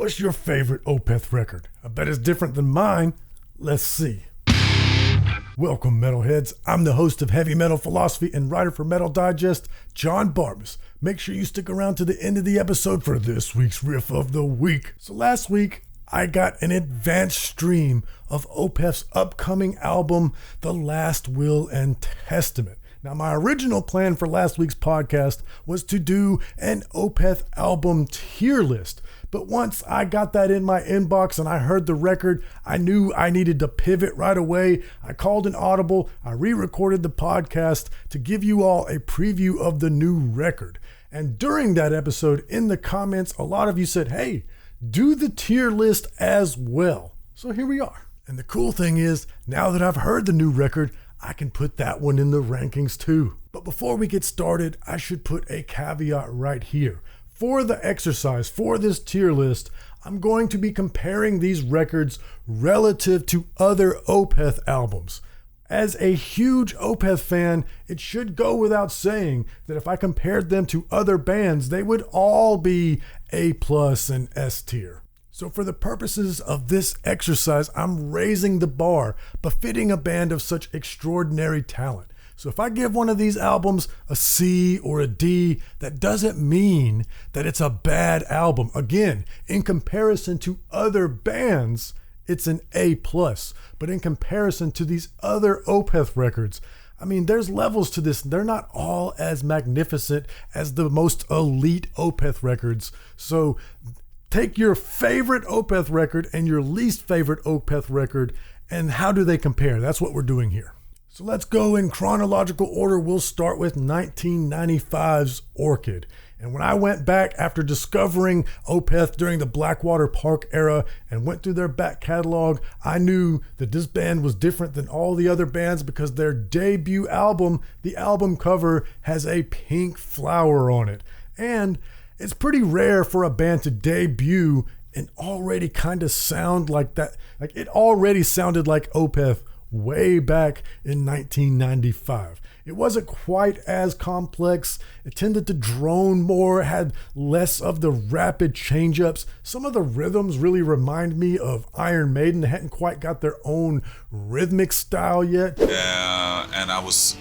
What's your favorite Opeth record? I bet it's different than mine. Let's see. Welcome, metalheads. I'm the host of Heavy Metal Philosophy and writer for Metal Digest, Jon Barbas. Make sure you stick around to the end of the episode for this week's riff of the week. So last week, I got an advanced stream of Opeth's upcoming album, The Last Will and Testament. Now, my original plan for last week's podcast was to do an Opeth album tier list. But once I got that in my inbox and I heard the record, I knew I needed to pivot right away. I called an audible. I re-recorded the podcast to give you all a preview of the new record. And during that episode, in the comments, a lot of you said, hey, do the tier list as well. So here we are. And the cool thing is, now that I've heard the new record, I can put that one in the rankings too. But before we get started, I should put a caveat right here. For the exercise, for this tier list, I'm going to be comparing these records relative to other Opeth albums. As a huge Opeth fan, it should go without saying that if I compared them to other bands, they would all be A+ and S tier. So for the purposes of this exercise, I'm raising the bar, befitting a band of such extraordinary talent. So if I give one of these albums a C or a D, that doesn't mean that it's a bad album. Again, in comparison to other bands, it's an A+. But in comparison to these other Opeth records, I mean, there's levels to this. They're not all as magnificent as the most elite Opeth records. So take your favorite Opeth record and your least favorite Opeth record, and how do they compare? That's what we're doing here. So let's go in chronological order. We'll start with 1995's Orchid. And when I went back after discovering Opeth during the Blackwater Park era and went through their back catalog, I knew that this band was different than all the other bands because their debut album, the album cover, has a pink flower on it. And it's pretty rare for a band to debut and already kind of sound like that. Like it already sounded like Opeth way back in 1995. It wasn't quite as complex. It tended to drone more, had less of the rapid change-ups. Some of the rhythms really remind me of Iron Maiden. They hadn't quite got their own rhythmic style yet. And I was,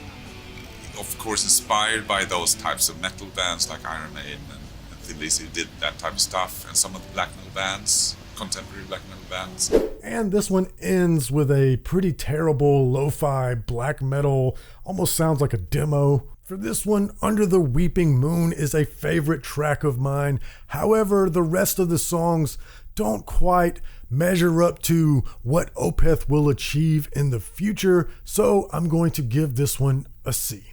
of course, inspired by those types of metal bands like Iron Maiden and Thin Lizzy did that type of stuff, and some of the black metal bands, contemporary black metal bands. And this one ends with a pretty terrible lo-fi black metal, almost sounds like a demo. For this one, Under the Weeping Moon is a favorite track of mine. However, the rest of the songs don't quite measure up to what Opeth will achieve in the future, so I'm going to give this one a C.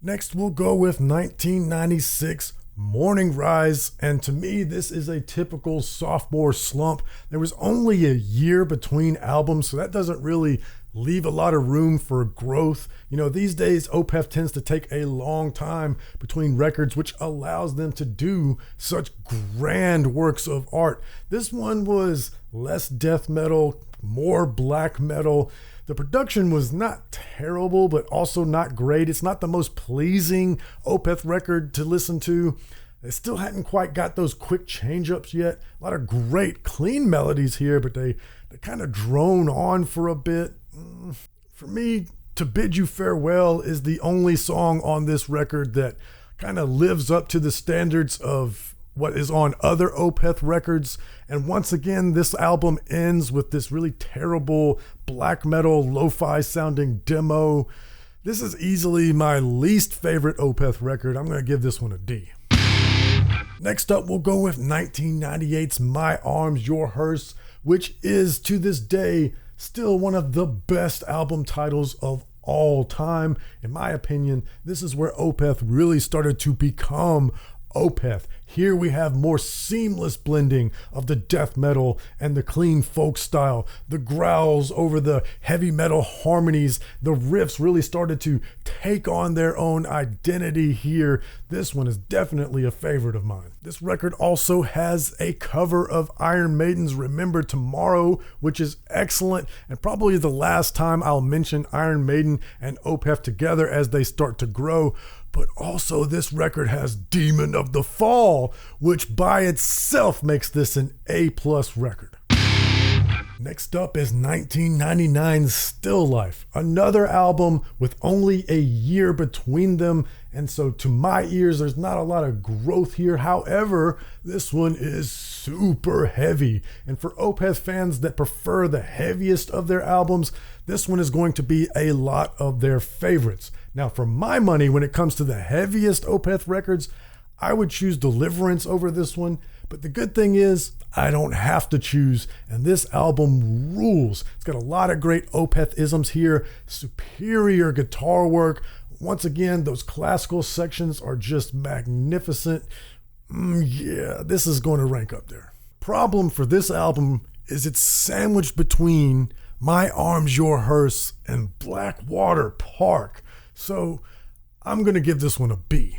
Next, we'll go with 1996 Morning Rise, and to me this is a typical sophomore slump. There was only a year between albums, so that doesn't really leave a lot of room for growth. You know, these days Opeth tends to take a long time between records, which allows them to do such grand works of art. This one was less death metal, more black metal. The production was not terrible, but also not great. It's not the most pleasing Opeth record to listen to. They still hadn't quite got those quick change-ups yet. A lot of great, clean melodies here, but they kind of drone on for a bit. For me, To Bid You Farewell is the only song on this record that kind of lives up to the standards of what is on other Opeth records. And once again, this album ends with this really terrible black metal lo-fi sounding demo. This is easily my least favorite Opeth record. I'm going to give this one a D. Next up, we'll go with 1998's My Arms, Your Hearse, which is to this day still one of the best album titles of all time. In my opinion, this is where Opeth really started to become Opeth. Here we have more seamless blending of the death metal and the clean folk style, the growls over the heavy metal harmonies. The riffs really started to take on their own identity here. This one is definitely a favorite of mine. This record also has a cover of Iron Maiden's Remember Tomorrow, which is excellent, and probably the last time I'll mention Iron Maiden and Opeth together as they start to grow. but also this record has Demon of the Fall, which by itself makes this an A+ record. Next up is 1999's Still Life, another album with only a year between them, and so to my ears there's not a lot of growth here. However, this one is super heavy, and for Opeth fans that prefer the heaviest of their albums, this one is going to be a lot of their favorites. Now for my money, when it comes to the heaviest Opeth records, I would choose Deliverance over this one, but the good thing is I don't have to choose, and this album rules. It's got a lot of great Opeth-isms here, superior guitar work. Once again, those classical sections are just magnificent. Yeah, this is going to rank up there. Problem for this album is it's sandwiched between My Arms, Your Hearse and Blackwater Park, so I'm going to give this one a B.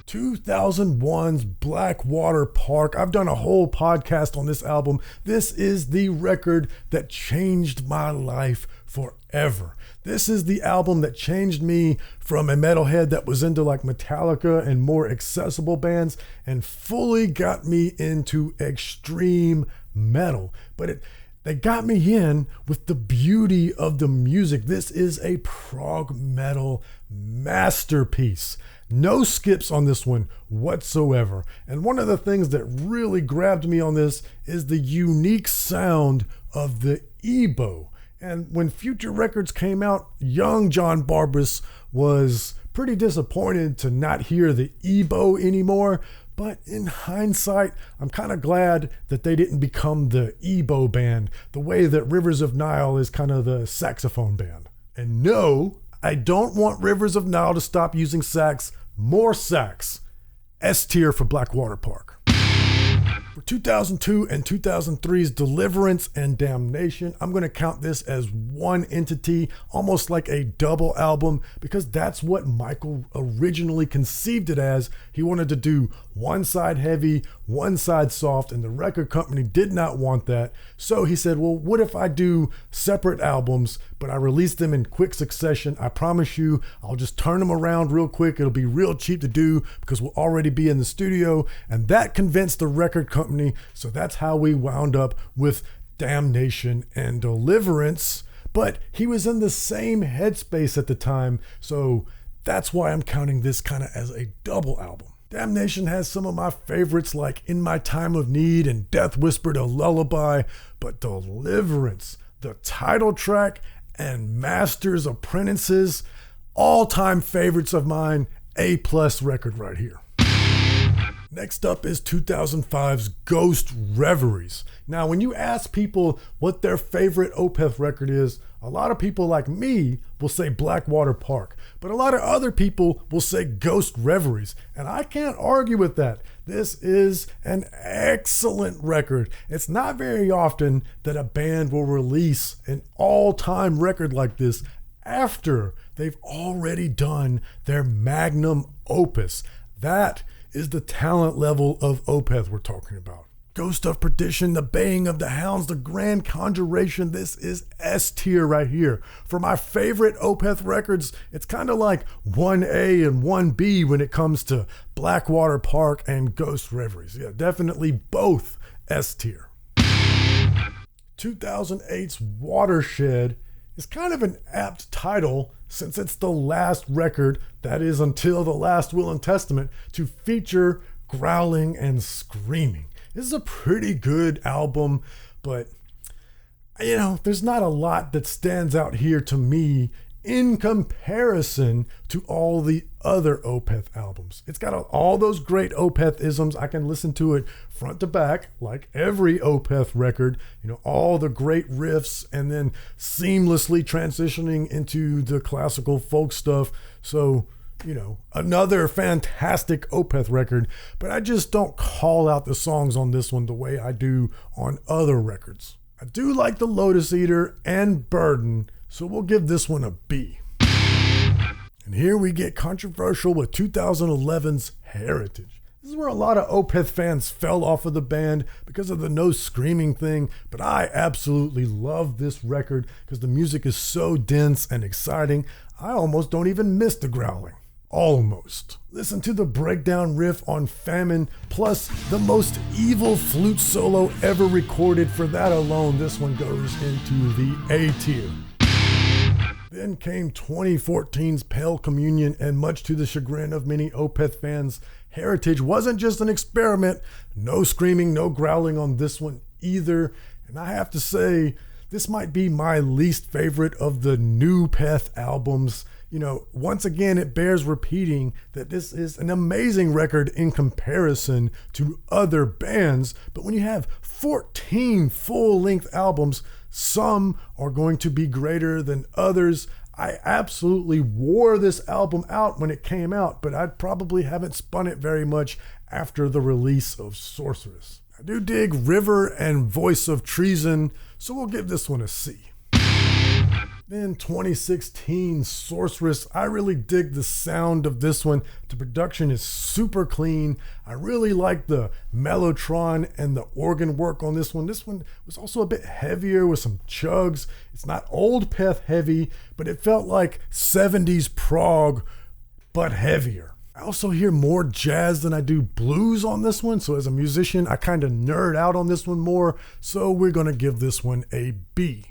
2001's Blackwater Park. I've done a whole podcast on this album. This is the record that changed my life forever. This is the album that changed me from a metalhead that was into like Metallica and more accessible bands and fully got me into extreme metal. But they got me in with the beauty of the music. This is a prog metal masterpiece. No skips on this one whatsoever. And one of the things that really grabbed me on this is the unique sound of the EBow. And when Future Records came out, young Jon Barbas was pretty disappointed to not hear the EBow anymore. But in hindsight, I'm kind of glad that they didn't become the EBow band, the way that Rivers of Nile is kind of the saxophone band. And no, I don't want Rivers of Nile to stop using sax. More sax. S tier for Blackwater Park. For 2002 and 2003's Deliverance and Damnation, I'm going to count this as one entity, almost like a double album, because that's what Michael originally conceived it as. He wanted to do one side heavy, one side soft, and the record company did not want that. So he said, well, what if I do separate albums, but I release them in quick succession? I promise you, I'll just turn them around real quick. It'll be real cheap to do because we'll already be in the studio. And that convinced the record company. So that's how we wound up with Damnation and Deliverance. But he was in the same headspace at the time. So that's why I'm counting this kind of as a double album. Damnation has some of my favorites like In My Time of Need and Death Whispered a Lullaby. But Deliverance, the title track, and Master's Apprentices, all-time favorites of mine. A+ record right here. Next up is 2005's Ghost Reveries. Now, when you ask people what their favorite Opeth record is, a lot of people like me will say Blackwater Park, but a lot of other people will say Ghost Reveries, and I can't argue with that. This is an excellent record. It's not very often that a band will release an all-time record like this after they've already done their magnum opus. That is the talent level of Opeth we're talking about. Ghost of Perdition, The Baying of the Hounds, The Grand Conjuration. This is S tier right here. For my favorite Opeth records, it's kind of like 1A and 1B when it comes to Blackwater Park and Ghost Reveries. Yeah, definitely both S tier. 2008's Watershed is kind of an apt title since it's the last record, that is until the last Will and Testament, to feature growling and screaming. This is a pretty good album, but there's not a lot that stands out here to me in comparison to all the other Opeth albums. It's got all those great Opeth-isms. I can listen to it front to back, like every Opeth record, all the great riffs, and then seamlessly transitioning into the classical folk stuff. So, another fantastic Opeth record, but I just don't call out the songs on this one the way I do on other records. I do like the Lotus Eater and Burden, so we'll give this one a B. And here we get controversial with 2011's Heritage. This is where a lot of Opeth fans fell off of the band because of the no screaming thing, but I absolutely love this record because the music is so dense and exciting, I almost don't even miss the growling. Almost. Listen to the breakdown riff on Famine, plus the most evil flute solo ever recorded. For that alone, this one goes into the A tier. Then came 2014's Pale Communion, and much to the chagrin of many Opeth fans, Heritage wasn't just an experiment. No screaming, no growling on this one either. And I have to say, this might be my least favorite of the new Peth albums. You know, once again, it bears repeating that this is an amazing record in comparison to other bands. But when you have 14 full-length albums, some are going to be greater than others. I absolutely wore this album out when it came out, but I probably haven't spun it very much after the release of Sorceress. I do dig River and Voice of Treason, so we'll give this one a C. Then 2016 Sorceress, I really dig the sound of this one. The production is super clean. I really like the mellotron and the organ work on this one. This one was also a bit heavier with some chugs. It's not old Peth heavy, but it felt like 70s prog, but heavier. I also hear more jazz than I do blues on this one, so as a musician, I kind of nerd out on this one more, so we're going to give this one a B.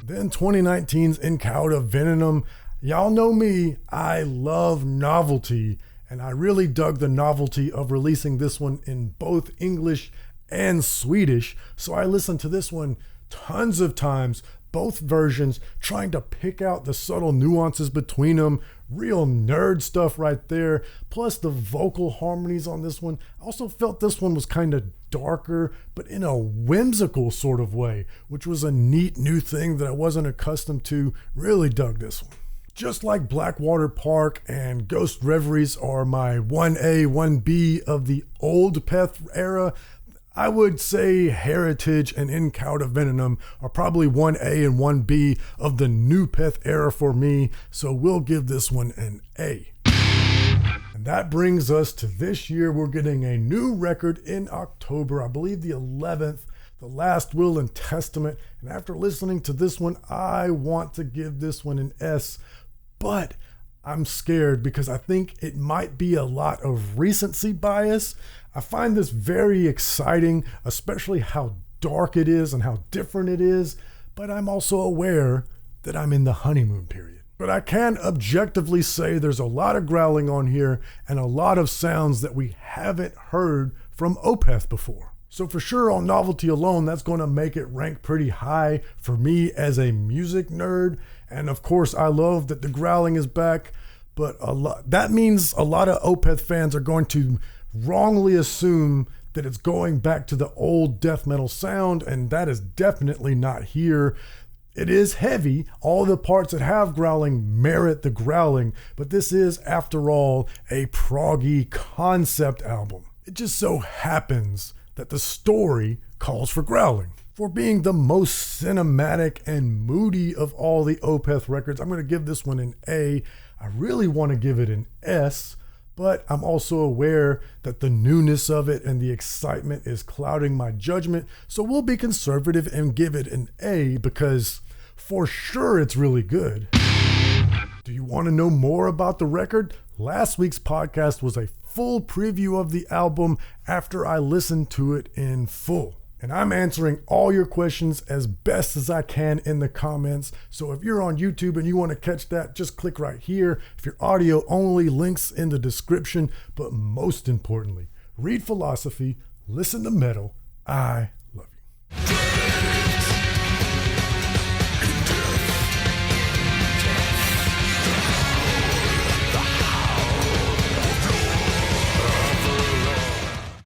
Then 2019's Incauda Venom. Y'all know me, I love novelty, and I really dug the novelty of releasing this one in both English and Swedish, so I listened to this one tons of times, both versions, trying to pick out the subtle nuances between them. Real nerd stuff right there, plus the vocal harmonies on this one. I also felt this one was kind of darker, but in a whimsical sort of way, which was a neat new thing that I wasn't accustomed to. Really dug this one. Just like Blackwater Park and Ghost Reveries are my 1A, 1B of the old Peth era, I would say Heritage and Incauda Venom are probably 1A and 1B of the new Peth era for me, so we'll give this one an A. And that brings us to this year. We're getting a new record in October, I believe the 11th, The Last Will and Testament. And after listening to this one, I want to give this one an S, but I'm scared because I think it might be a lot of recency bias. I find this very exciting, especially how dark it is and how different it is, but I'm also aware that I'm in the honeymoon period. But I can objectively say there's a lot of growling on here and a lot of sounds that we haven't heard from Opeth before. So for sure, on novelty alone, that's going to make it rank pretty high for me as a music nerd. And of course, I love that the growling is back, but that means a lot of Opeth fans are going to wrongly assume that it's going back to the old death metal sound, and that is definitely not here. It is heavy. All the parts that have growling merit the growling, but this is, after all, a proggy concept album. It just so happens that the story calls for growling. For being the most cinematic and moody of all the Opeth records, I'm going to give this one an A. I really want to give it an S, but I'm also aware that the newness of it and the excitement is clouding my judgment, so we'll be conservative and give it an A because for sure it's really good. Do you want to know more about the record? Last week's podcast was a full preview of the album after I listened to it in full. And I'm answering all your questions as best as I can in the comments. So if you're on YouTube and you want to catch that, just click right here. If you're audio only, links in the description. But most importantly, read philosophy, listen to metal. I love you.